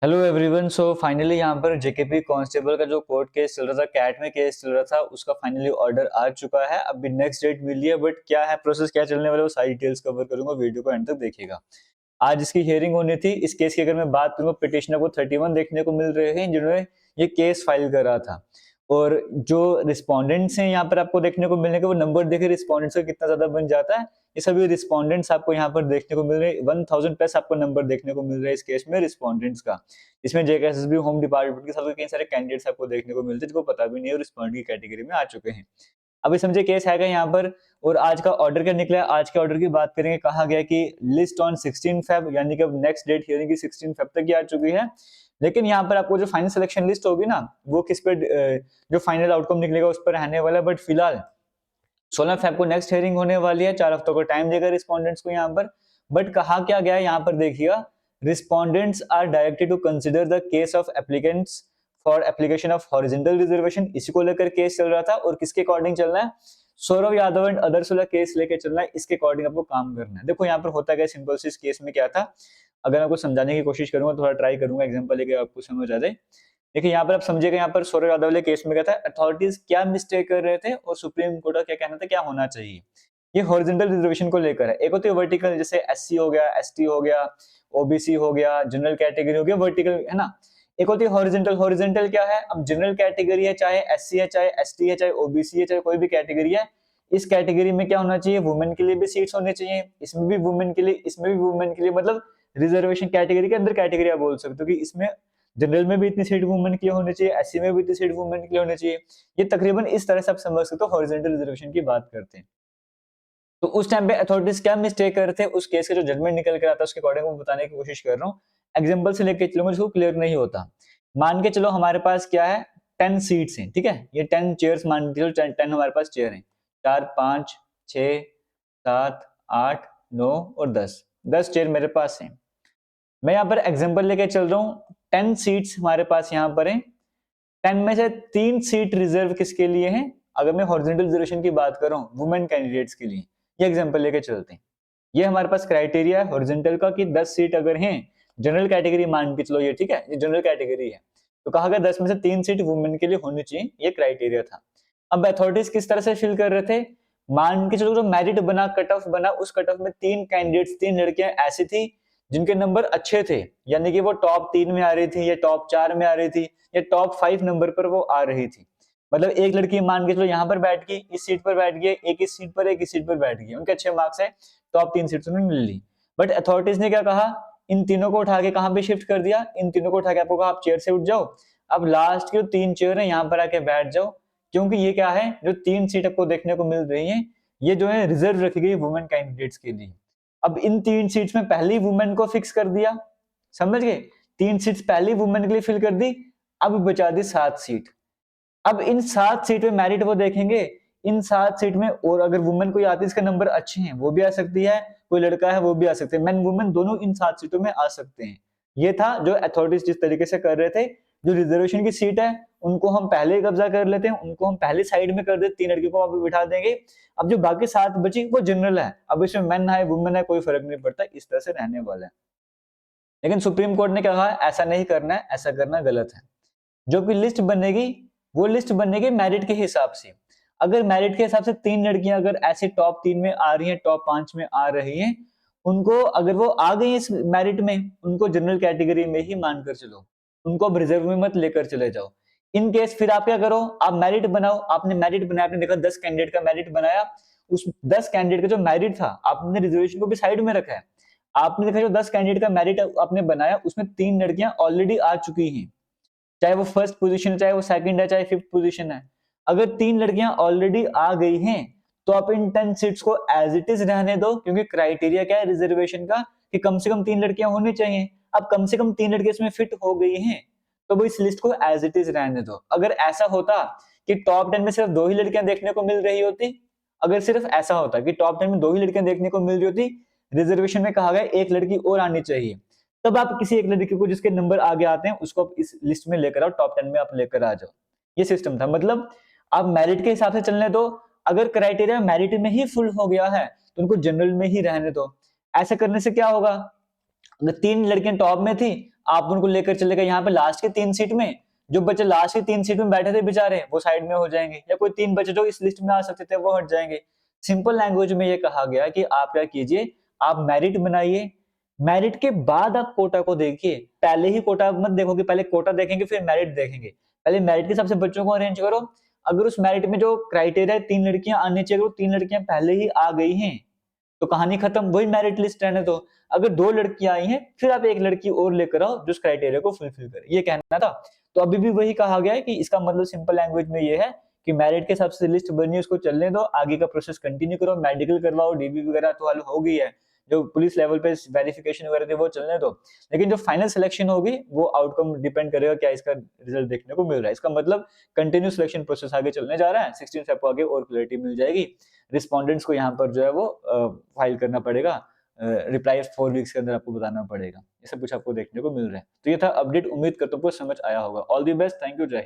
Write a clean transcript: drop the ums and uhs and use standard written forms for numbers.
Hello everyone. So finally यहाँ पर JKP constable का जो कोर्ट केस चल रहा था, कैट में केस चल रहा था, उसका फाइनली ऑर्डर आ चुका है। अभी नेक्स्ट डेट मिली है, बट क्या है प्रोसेस, क्या चलने वाला है, वो सारी डिटेल्स कवर करूंगा। वीडियो को एंड तक देखिएगा। आज इसकी हियरिंग होनी थी। इस केस की अगर मैं बात करूंगा, पिटिशनर को 31 देखने को मिल रहे हैं जिन्होंने ये केस फाइल करा था। और जो रिस्पोंडेंट्स हैं यहाँ पर आपको देखने को मिलने के, वो नंबर देखे रिस्पोंडेंट्स का कितना ज्यादा बन जाता है। ये सभी रिस्पोंडेंट्स आपको यहाँ पर देखने को मिल रहे हैं। 1000 प्लस आपको नंबर देखने को मिल रहा है इस केस में रिस्पोंडेंट्स का। इसमें जेकेएसएसबी होम डिपार्टमेंट के साथ कई सारे कैंडिडेट्स आपको देखने को मिलते हैं जिनको पता भी नहीं है, रिस्पोंडेंट की कैटेगरी में आ चुके हैं। अभी समझे केस है यहाँ पर। और आज का ऑर्डर क्या निकला है, आज के ऑर्डर की बात करेंगे। कहा गया कि लिस्ट ऑन 16 फेब, यानी कि अब नेक्स्ट डेट हियरिंग की 16 फेब तक की आ चुकी है। लेकिन यहाँ पर आपको जो फाइनल सिलेक्शन लिस्ट होगी ना, वो किस पे जो फाइनल आउटकम निकलेगा उस पर रहने वाला है। बट फिलहाल 16 फेब को नेक्स्ट हियरिंग होने वाली है। 4 हफ्तों का टाइम देगा रिस्पोंडेंट्स को यहाँ पर। बट कहा क्या गया है यहाँ पर देखिएगा, respondents are directed to consider the case of applicants for application of horizontal reservation. इसी को लेकर केस चल रहा था। और किसके अकॉर्डिंग चलना है, सौरव यादव एंड अदर्स वाला केस लेके चलना है। इसके अकॉर्डिंग आपको काम करना है। देखो यहाँ पर होता क्या, सिंपल सी इस केस में क्या था, अगर आपको समझाने की कोशिश करूंगा, थोड़ा ट्राई करूंगा एग्जांपल लेके आपको समझ आ जाए। देखिए यहाँ पर आप समझिएगा, यहाँ पर सौरव यादव वाले केस में क्या था, अथॉरिटीज क्या मिस्टेक कर रहे थे और सुप्रीम कोर्ट का क्या कहना था, क्या होना चाहिए। ये हॉरिजॉन्टल रिजर्वेशन को लेकर है। एक होती है वर्टिकल, जैसे एससी हो गया, एसटी हो गया, ओबीसी हो गया, जनरल कैटेगरी हो गया, वर्टिकल है ना। एक होती है हॉरिजॉन्टल। हॉरिजॉन्टल क्या है, अब जनरल कैटेगरी है, चाहे एससी है, चाहे एसटी है, चाहे ओबीसी है, चाहे कोई भी कैटेगरी है, इस कैटेगरी में क्या होना चाहिए, वुमेन के लिए भी सीट्स होने चाहिए, इसमें भी वुमेन के लिए, इसमें भी वुमेन के लिए। मतलब रिजर्वेशन कैटेगरी के अंदर कैटेगरी आप बोल सकते हो कि इसमें जनरल में भी इतनी सीट वुमेन के लिए होनी चाहिए, एससी में भी इतनी सीट वुमेन के लिए होनी चाहिए। ये तकरीबन इस तरह से आप समझ सकते हो हॉरिजॉन्टल रिजर्वेशन की बात करते हैं। तो उस टाइम पे अथॉरिटीज क्या मिस्टेक कर रहे थे, उस केस का जो जजमेंट निकल कर आता है उसके अकॉर्डिंग मैं बताने की कोशिश कर रहा हूँ। एग्जांपल से लेके चलूंगा जिसको क्लियर नहीं होता। मान के चलो हमारे पास क्या है, 10 सीट्स हैं, ठीक है। ये 10 चेयर्स मान के चलो, 10 हमारे पास चेयर हैं। 4 5 6 7 8 9 और 10 चेयर मेरे पास हैं। मैं यहाँ पर एग्जांपल लेके चल रहा हूँ। 10 सीट्स हमारे पास यहाँ पर है। 10 में से 3 सीट रिजर्व किसके लिए है, अगर मैं हॉरिजॉन्टल रिजर्वेशन की बात कर रहा हूँ, वुमेन कैंडिडेट्स के लिए। ये एग्जांपल लेके चलते हैं। ये हमारे पास क्राइटेरिया है हॉरिजॉन्टल का कि 10 सीट अगर हैं, जनरल कैटेगरी मान के चलो ये, ठीक है, ये जनरल कैटेगरी है, तो कहा गया 10 में से 3 सीट वुमेन के लिए होनी चाहिए। ये क्राइटेरिया था। अब अथॉरिटीज किस तरह से फिल कर रहे थे, मान के चलो जो मेरिट बना, कट ऑफ बना, उस कट ऑफ में 3 कैंडिडेट्स, 3 लड़कियां ऐसी थी जिनके नंबर अच्छे थे, यानी कि वो टॉप 3 में आ रही थी, या टॉप 4 में आ रही थी, या टॉप 5 नंबर पर वो आ रही थी। मतलब एक लड़की मान के चलो यहाँ पर बैठ गई, इस सीट पर बैठ गई, एक इस सीट पर, एक इस सीट पर बैठ गई, उनके अच्छे मार्क्स है, टॉप 3 सीट्स उन्होंने मिल ली। बट अथॉरिटीज ने क्या कहा, इन तीनों को उठा के कहां पे शिफ्ट कर दिया, इन तीनों को उठा के आपको कहा आप चेयर से उठ जाओ, अब लास्ट की जो 3 चेयर है यहाँ पर आके बैठ जाओ। क्योंकि ये क्या है, जो 3 सीट आपको देखने को मिल रही है, ये जो है रिजर्व रखी गई वुमेन कैंडिडेट्स के लिए। अब इन 3 सीट्स में पहली वुमेन को फिक्स कर दिया, समझ गए, 3 सीट्स पहली वुमेन के लिए फिल कर दी। अब बचा दी 7 सीट। अब इन 7 सीट में मेरिट वो देखेंगे, इन 7 सीट में और अगर वुमेन कोई आती है इसके नंबर अच्छे हैं वो भी आ सकती है, कोई लड़का है वो भी आ सकते हैं, मैन वुमेन दोनों इन 7 सीटों में आ सकते हैं। ये था जो अथॉरिटीज जिस तरीके से कर रहे थे। जो रिजर्वेशन की सीट है उनको हम पहले ही कब्जा कर लेते हैं, उनको हम पहले साइड में कर देते, 3 लड़कियों को वहां पे बिठा देंगे। अब जो बाकी 7 बची वो जनरल है, अब इसमें मैन है वुमेन है कोई फर्क नहीं पड़ता, इस तरह से रहने वाला है। लेकिन सुप्रीम कोर्ट ने कहा ऐसा नहीं करना है, ऐसा करना गलत है। जो भी लिस्ट बनेगी वो लिस्ट बनेगी मेरिट के हिसाब से। अगर मेरिट के हिसाब से 3 लड़कियां अगर ऐसे टॉप 3 में आ रही हैं, टॉप 5 में आ रही हैं, उनको अगर वो आ गई इस मेरिट में, उनको जनरल कैटेगरी में ही मानकर चलो, उनको अब रिजर्व में मत लेकर चले जाओ। इन केस फिर आप क्या करो, आप मेरिट बनाओ। आपने मेरिट बनाया, आपने देखा 10 कैंडिडेट का मेरिट बनाया, उस 10 कैंडिडेट का जो मेरिट था आपने रिजर्वेशन को भी साइड में रखा है। आपने देखा जो 10 कैंडिडेट का मेरिट आपने बनाया उसमें 3 लड़कियां ऑलरेडी आ चुकी हैं, चाहे वो फर्स्ट पोजीशन है, चाहे वो सेकंड है, चाहे फिफ्थ पोजीशन है। अगर 3 लड़कियां ऑलरेडी आ गई हैं तो आप इन 10 सीट्स को एज इट इज रहने दो, क्योंकि क्राइटेरिया क्या है रिजर्वेशन का कि कम से कम 3 लड़कियां होनी चाहिए। अब कम से कम 3 लड़कियां इसमें फिट हो गई हैं तो वो इस लिस्ट को एज इट इज रहने दो। अगर ऐसा होता कि टॉप 10 में सिर्फ 2 ही लड़कियां देखने को मिल रही होती, अगर सिर्फ ऐसा होता कि टॉप 10 में 2 ही लड़कियां देखने को मिल रही होती, रिजर्वेशन में कहा गया एक लड़की और आनी चाहिए, तब आप किसी एक लड़की को जिसके नंबर आगे आते हैं उसको आप इस लिस्ट में लेकर आओ, टॉप 10 में आप लेकर आ जाओ। ये सिस्टम था। मतलब आप मेरिट के हिसाब से चलने दो। अगर क्राइटेरिया मेरिट में ही फुल हो गया है तो उनको जनरल में ही रहने दो। ऐसा करने से क्या होगा, अगर 3 लड़कियां टॉप में थी, आप उनको लेकर चले गए यहाँ पे लास्ट की 3 सीट में, जो बच्चे लास्ट की 3 सीट में बैठे थे बेचारे, वो साइड में हो जाएंगे, या कोई 3 बच्चे जो इस लिस्ट में आ सकते थे वो हट जाएंगे। सिंपल लैंग्वेज में ये कहा गया कि आप क्या कीजिए, आप मेरिट बनाइए, मेरिट के बाद आप कोटा को देखिए। पहले ही कोटा मत देखोगे, पहले कोटा देखेंगे फिर मेरिट देखेंगे। पहले मेरिट के हिसाब से बच्चों को अरेंज करो। अगर उस मेरिट में जो क्राइटेरिया 3 लड़कियां आनी चाहिए, वो 3 लड़कियां पहले ही आ गई हैं, तो कहानी खत्म, वही मेरिट लिस्ट रहने दो। अगर 2 लड़कियां आई हैं, फिर आप 1 लड़की और लेकर आओ जो उस क्राइटेरिया को फुलफिल करे, ये कहना था। तो अभी भी वही कहा गया है कि इसका मतलब सिंपल लैंग्वेज में ये है कि मेरिट के हिसाब से लिस्ट बनी है, उसको चलने दो, आगे का प्रोसेस कंटिन्यू करो, मेडिकल करवाओ, डीबी वगैरह तो हल हो गई है, जो पुलिस लेवल पे वेरिफिकेशन वगैरह थी वो चलने दो। लेकिन जो फाइनल सिलेक्शन होगी वो आउटकम डिपेंड करेगा क्या इसका रिजल्ट देखने को मिल रहा है। इसका मतलब कंटिन्यू सिलेक्शन प्रोसेस आगे चलने जा रहा है, 16 फेब को आगे और क्लैरिटी मिल जाएगी। रिस्पोंडेंट्स को यहाँ पर जो है वो फाइल करना पड़ेगा, रिप्लाई 4 वीक्स के अंदर आपको बताना पड़ेगा। ये सब कुछ आपको देखने को मिल रहा है। तो ये था अपडेट, उम्मीद करता हूँ आपको समझ आया होगा। All the best, thank you, जय हिंद।